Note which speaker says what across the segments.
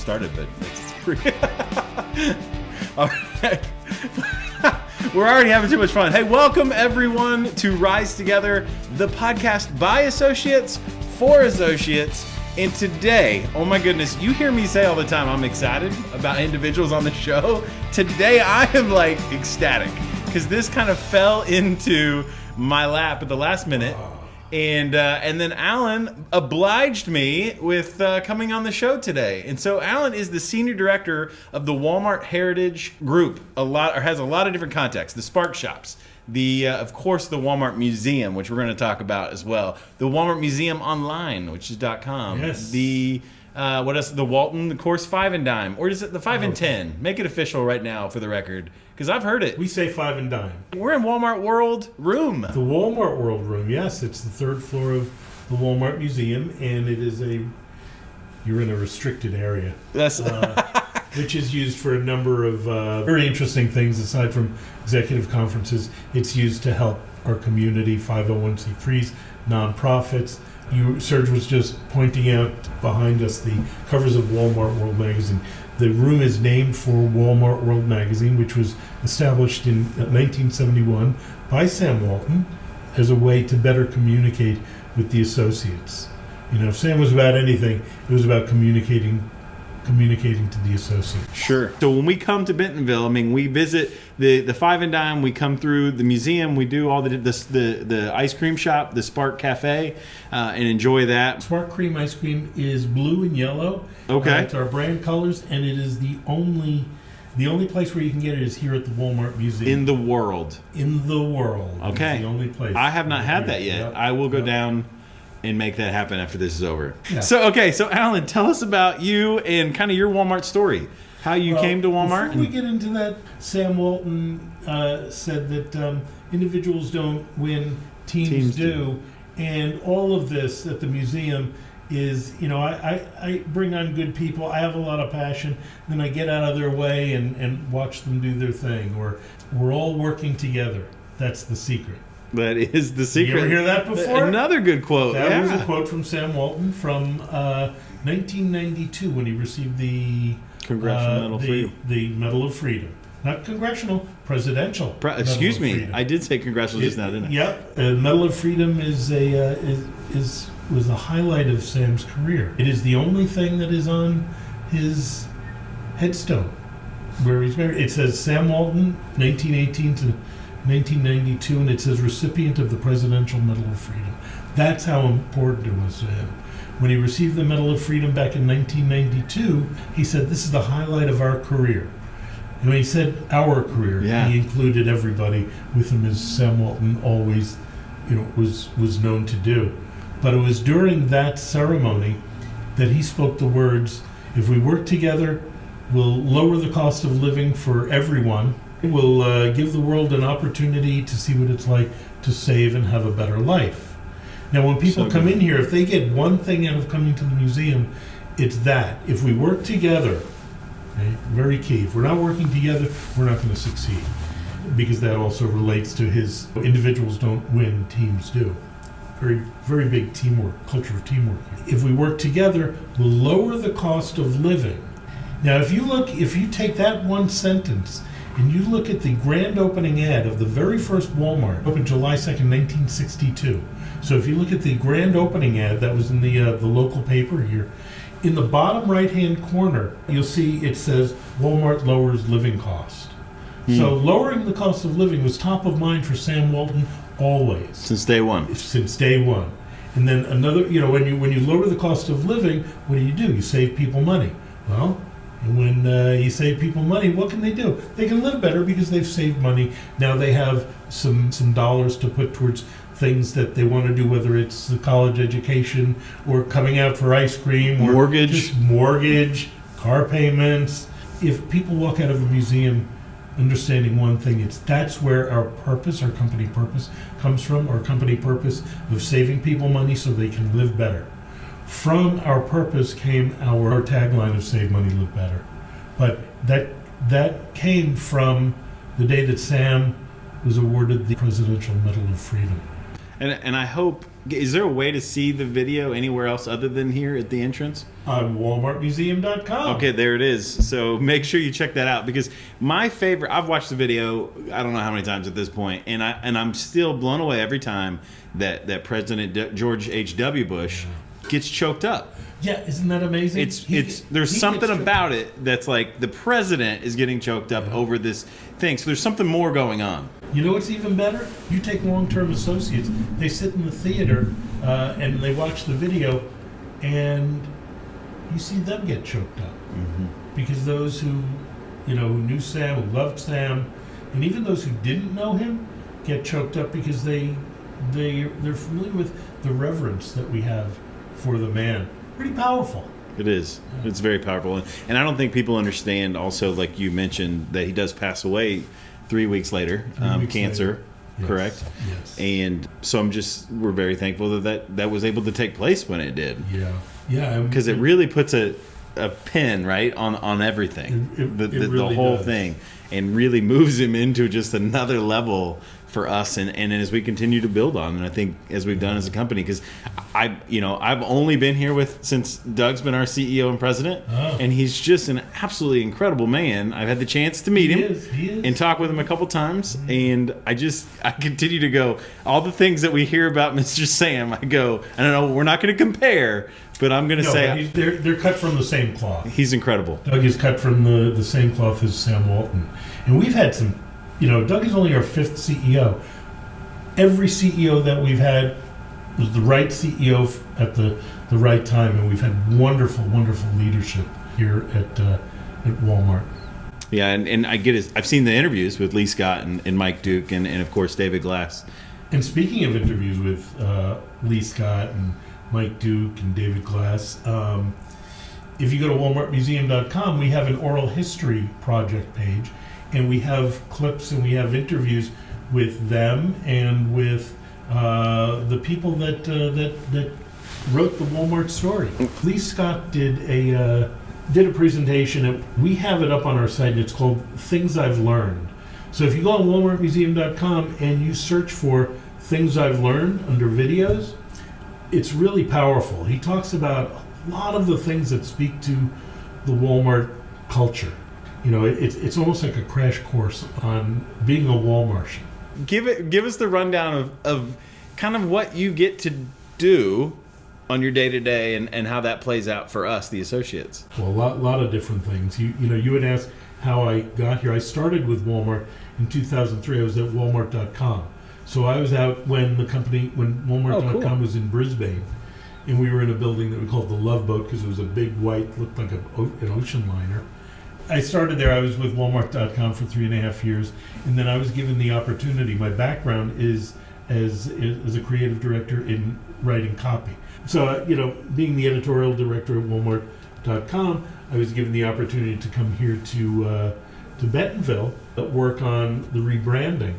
Speaker 1: started, but it's pretty. All right. We're already having too much fun. Hey, welcome everyone to Rise Together, the podcast by associates for associates. And today, oh my goodness, you hear me say all the time, I'm excited about individuals on the show. Today, I am like ecstatic because this kind of fell into my lap at the last minute. And then Alan obliged me with coming on the show today. And so Alan is the senior director of the Walmart Heritage Group. Has a lot of different contexts. The Spark Shops, of course, the Walmart Museum, which we're going to talk about as well. The Walmart Museum Online, which is .com.
Speaker 2: Yes.
Speaker 1: What else? The Walton, of course, 5 and Dime, or is it the 5 and 10? Make it official right now for the record, because I've heard it.
Speaker 2: We say 5 and Dime.
Speaker 1: We're in Walmart World Room.
Speaker 2: The Walmart World Room, yes. It's the third floor of the Walmart Museum, and it is you're in a restricted area.
Speaker 1: That's
Speaker 2: which is used for a number of very interesting things aside from executive conferences. It's used to help our community, 501c3s, nonprofits. Serge was just pointing out behind us the covers of Walmart World Magazine. The room is named for Walmart World Magazine, which was established in 1971 by Sam Walton as a way to better communicate with the associates. You know, if Sam was about anything, it was about communicating to the associates.
Speaker 1: Sure. So when we come to Bentonville, I mean, we visit the 5 and Dime, we come through the museum, we do all the ice cream shop, the Spark Cafe, and enjoy that.
Speaker 2: Spark Cream ice cream is blue and yellow.
Speaker 1: Okay.
Speaker 2: It's our brand colors, and it is the only place where you can get it is here at the Walmart Museum.
Speaker 1: In the world.
Speaker 2: In the world.
Speaker 1: Okay.
Speaker 2: It's the only place.
Speaker 1: I have not had that yet.
Speaker 2: Yep.
Speaker 1: I will go down and make that happen after this is over.
Speaker 2: Yeah.
Speaker 1: So Alan, tell us about you and kind of your Walmart story. How you came to Walmart.
Speaker 2: Before we get into that, Sam Walton said that individuals don't win, teams do. And all of this at the museum is, you know, I bring on good people. I have a lot of passion. Then I get out of their way and watch them do their thing. We're all working together. That's the secret.
Speaker 1: That is the secret.
Speaker 2: You ever hear that before?
Speaker 1: Another good quote.
Speaker 2: That was a quote from Sam Walton from 1992 when he received the
Speaker 1: Congressional Medal of Freedom.
Speaker 2: The Medal of Freedom. Not congressional, presidential.
Speaker 1: Excuse me, I did say congressional just now, didn't I?
Speaker 2: Yep. Medal of Freedom was a highlight of Sam's career. It is the only thing that is on his headstone where he's married. It says Sam Walton, 1918 to 1992, and it says recipient of the Presidential Medal of Freedom. That's how important it was to him. When he received the Medal of Freedom back in 1992, he said, "This is the highlight of our career." And when he said our career, he included everybody with him, as Sam Walton always, was known to do. But it was during that ceremony that he spoke the words, "If we work together, we'll lower the cost of living for everyone. We'll give the world an opportunity to see what it's like to save and have a better life." Now, when people come in here, if they get one thing out of coming to the museum, it's that. If we work together, okay, very key. If we're not working together, we're not going to succeed. Because that also relates to his individuals don't win, teams do. Very, very big teamwork, culture of teamwork. If we work together, we'll lower the cost of living. Now, if you take that one sentence and you look at the grand opening ad of the very first Walmart, opened July 2nd, 1962. So if you look at the grand opening ad that was in the local paper here, in the bottom right-hand corner, you'll see it says Walmart lowers living cost. So lowering the cost of living was top of mind for Sam Walton always.
Speaker 1: Since day one.
Speaker 2: And then another, when you lower the cost of living, what do? You save people money. Well, and when you save people money, what can they do? They can live better because they've saved money. Now they have some dollars to put towards things that they want to do, whether it's the college education or coming out for ice cream or mortgage, car payments. If people walk out of a museum understanding one thing, that's where our purpose, our company purpose comes from, our company purpose of saving people money so they can live better. From our purpose came our tagline of Save Money, Live Better. But that came from the day that Sam was awarded the Presidential Medal of Freedom.
Speaker 1: And I hope, is there a way to see the video anywhere else other than here at the entrance?
Speaker 2: On WalmartMuseum.com.
Speaker 1: Okay, there it is. So make sure you check that out, because my favorite, I've watched the video I don't know how many times at this point, and I'm still blown away every time that President George H.W. Bush gets choked up.
Speaker 2: Yeah, isn't that amazing?
Speaker 1: There's something about it that's like the president is getting choked up over this thing. So there's something more going on.
Speaker 2: You know what's even better? You take long-term associates. They sit in the theater and they watch the video, and you see them get choked up.
Speaker 1: Mm-hmm.
Speaker 2: Because those who knew Sam, who loved Sam, and even those who didn't know him get choked up because they're familiar with the reverence that we have for the man. Pretty powerful.
Speaker 1: It is. Yeah. It's very powerful. And I don't think people understand also, like you mentioned, that he does pass away 3 weeks later, cancer, later. Yes. Correct?
Speaker 2: Yes.
Speaker 1: And so we're very thankful that was able to take place when it did.
Speaker 2: Yeah. Yeah.
Speaker 1: Because it really puts a pin, right, on everything,
Speaker 2: it really
Speaker 1: the whole
Speaker 2: does.
Speaker 1: thing, and really moves him into just another level for us, and as we continue to build on, and I think as we've done as a company, because I've only been here since Doug's been our CEO and president, and he's just an absolutely incredible man. I've had the chance to meet him and talk with him a couple times, and I continue to go, all the things that we hear about Mr. Sam, I don't know, we're not going to compare, but I'm going to say
Speaker 2: they're cut from the same cloth.
Speaker 1: He's incredible.
Speaker 2: Doug is cut from the same cloth as Sam Walton, and we've had some. Doug is only our 5th CEO. Every CEO that we've had was the right CEO at the right time, and we've had wonderful, wonderful leadership here at Walmart.
Speaker 1: Yeah, and I get it. I've seen the interviews with Lee Scott and Mike Duke and of course David Glass.
Speaker 2: And speaking of interviews with Lee Scott and Mike Duke and David Glass, if you go to WalmartMuseum.com, we have an oral history project page. And we have clips and we have interviews with them and with the people that wrote the Walmart story. Lee Scott did a presentation, and we have it up on our site, and it's called Things I've Learned. So if you go on WalmartMuseum.com and you search for Things I've Learned under videos, it's really powerful. He talks about a lot of the things that speak to the Walmart culture. It's almost like a crash course on being a Walmartian.
Speaker 1: Give us the rundown of kind of what you get to do on your day-to-day and how that plays out for us, the associates.
Speaker 2: Well, a lot of different things. You had asked how I got here. I started with Walmart in 2003. I was at Walmart.com. So I was out when Walmart.com was in Brisbane, and we were in a building that we called the Love Boat because it was a big white, looked like an ocean liner. I started there. I was with Walmart.com for 3.5 years, and then I was given the opportunity. My background is as a creative director in writing copy. So, being the editorial director at Walmart.com, I was given the opportunity to come here to Bentonville, work on the rebranding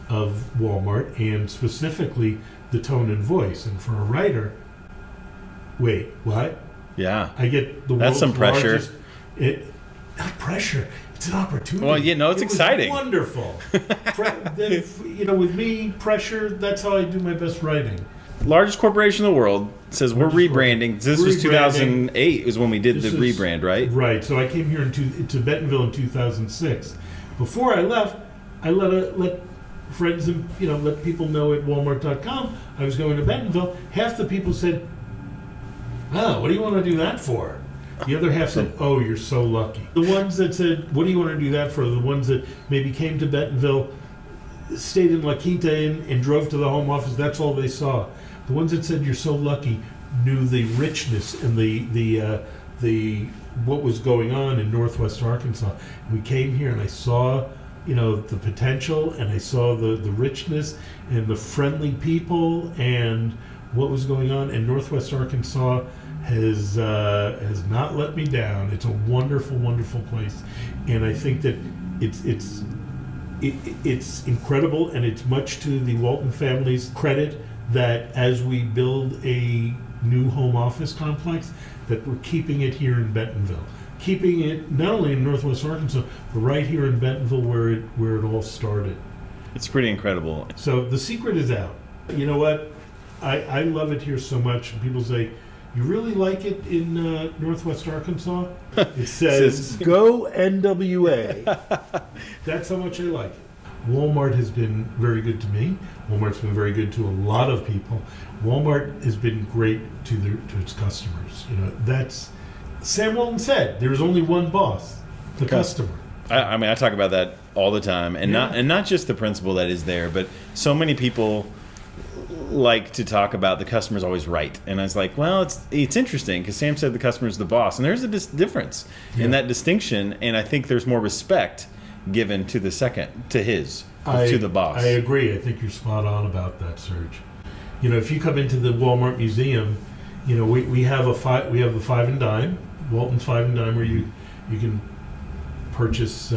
Speaker 2: of Walmart, and specifically the tone and voice. And for a writer, wait, what?
Speaker 1: Yeah,
Speaker 2: I get the
Speaker 1: that's
Speaker 2: world's
Speaker 1: some pressure.
Speaker 2: Largest, not pressure. It's an opportunity.
Speaker 1: Well, it's exciting.
Speaker 2: Wonderful. With me, pressure. That's how I do my best writing.
Speaker 1: Largest corporation in the world says we're rebranding. This was 2008 is when we did the rebrand, right?
Speaker 2: Right. So I came here to Bentonville in 2006. Before I left, I let friends and let people know at Walmart.com I was going to Bentonville. Half the people said, "Oh, what do you want to do that for?" The other half said, "Oh, you're so lucky." The ones that said, "What do you want to do that for?" The ones that maybe came to Bentonville, stayed in La Quinta and drove to the home office, that's all they saw. The ones that said, "You're so lucky," knew the richness and the what was going on in Northwest Arkansas. We came here and I saw, the potential, and I saw the richness and the friendly people and what was going on. And Northwest Arkansas has not let me down. It's a wonderful, wonderful place, and I think that it's incredible, and it's much to the Walton family's credit that as we build a new home office complex, that we're keeping it here in Bentonville, keeping it not only in Northwest Arkansas, but right here in Bentonville where it all started.
Speaker 1: It's pretty incredible.
Speaker 2: So the secret is out. You know what? I love it here so much. And people say, you really like it in Northwest Arkansas? It says, go NWA. That's how much I like it. Walmart has been very good to me. Walmart's been very good to a lot of people. Walmart has been great to its customers. You know, that's Sam Walton said. There's only one boss, the customer.
Speaker 1: I mean, I talk about that all the time, and not just the principle that is there, but so many people like to talk about the customer's always right, and I was like, well, it's interesting because Sam said the customer's the boss, and there's a difference in that distinction, and I think there's more respect given to the to the boss.
Speaker 2: I agree. I think you're spot on about that, Serge. You know, if you come into the Walmart Museum, you know we have the 5 and dime, Walton's 5 and dime, where you can purchase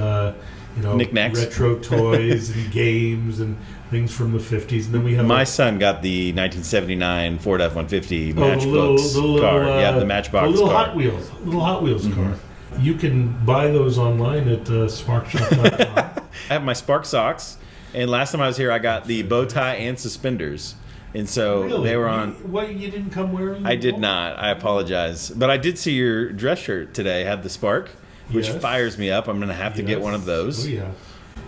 Speaker 1: knickknacks,
Speaker 2: retro toys and games and things from the 50s. And then we have
Speaker 1: my son got the 1979 Ford F-150 Matchbox car. The Matchbox
Speaker 2: little
Speaker 1: car.
Speaker 2: Hot Wheels car. You can buy those online at sparkshop.com.
Speaker 1: I have my Spark socks, and last time I was here, I got the bow tie and suspenders. And so they were on.
Speaker 2: Why you didn't come wearing them?
Speaker 1: I did not. I apologize. But I did see your dress shirt today. Had the Spark, which fires me up. I'm going to have to get one of those.
Speaker 2: Oh, yeah.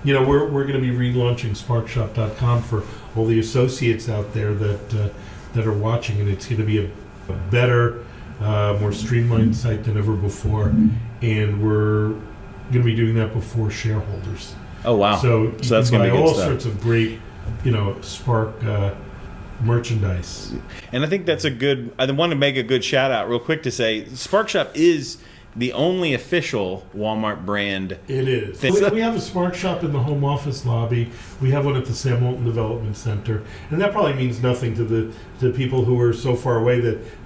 Speaker 2: You know, we're going to be relaunching sparkshop.com for all the associates out there that are watching, and it's going to be a better, more streamlined site than ever before. And we're going to be doing that before shareholders.
Speaker 1: Oh, wow.
Speaker 2: So
Speaker 1: that's
Speaker 2: going to
Speaker 1: be
Speaker 2: all
Speaker 1: stuff.
Speaker 2: Sorts of great, Spark merchandise.
Speaker 1: And I think that's I want to make a good shout out real quick to say Spark Shop is the only official Walmart brand.
Speaker 2: It is. We have a Spark Shop in the home office lobby. We have one at the Sam Walton Development Center, and that probably means nothing to the people who are so far away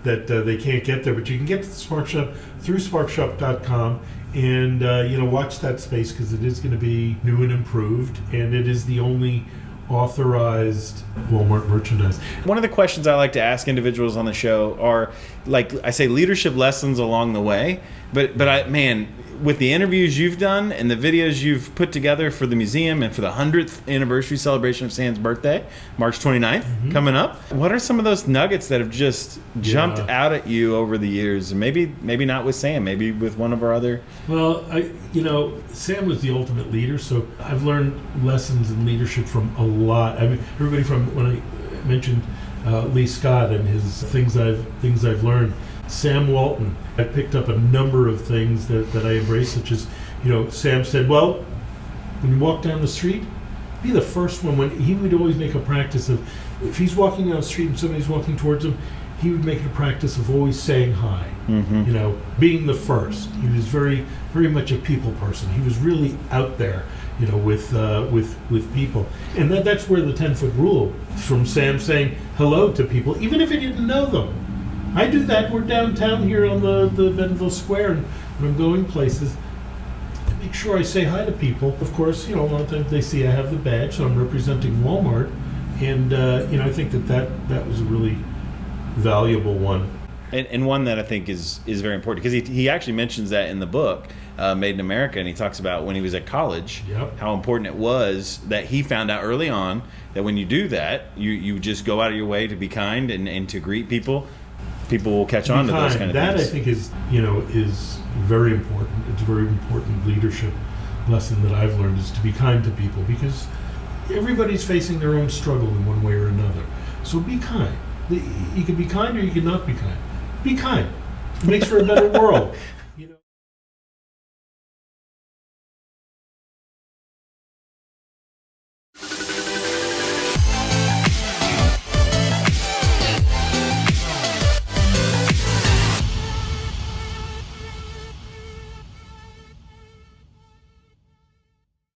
Speaker 2: that they can't get there. But you can get to the Spark Shop through sparkshop.com and watch that space because it is going to be new and improved, and it is the only authorized Walmart merchandise.
Speaker 1: One of the questions I like to ask individuals on the show are, like I say, leadership lessons along the way. But with the interviews you've done and the videos you've put together for the museum and for the 100th anniversary celebration of Sam's birthday, March 29th, coming up, what are some of those nuggets that have just jumped out at you over the years? Maybe not with Sam, maybe with one of our other...
Speaker 2: Well, Sam was the ultimate leader, so I've learned lessons in leadership from a lot. I mean, everybody from when I mentioned Lee Scott and his things I've learned. Sam Walton, I picked up a number of things that I embrace, such as, Sam said, well, when you walk down the street, be the first one. When he would always make a practice of, if he's walking down the street and somebody's walking towards him, he would make it a practice of always saying hi, being the first. He was very, very much a people person. He was really out there, with people. And that's where the 10-foot rule from Sam saying hello to people, even if he didn't know them. I do that. We're downtown here on the Bentonville Square, and when I'm going places, I make sure I say hi to people. Of course, a lot of times they see I have the badge, so I'm representing Walmart, and I think that was a really valuable one.
Speaker 1: And one that I think is very important, because he actually mentions that in the book, Made in America, and he talks about when he was at college, how important it was that he found out early on that when you do that, you just go out of your way to be kind and to greet people. People will catch on to those kind of
Speaker 2: things. That,
Speaker 1: things.
Speaker 2: I think, is very important. It's a very important leadership lesson that I've learned, is to be kind to people, because everybody's facing their own struggle in one way or another. So be kind. You can be kind or you can not be kind. Be kind. It makes for a better world.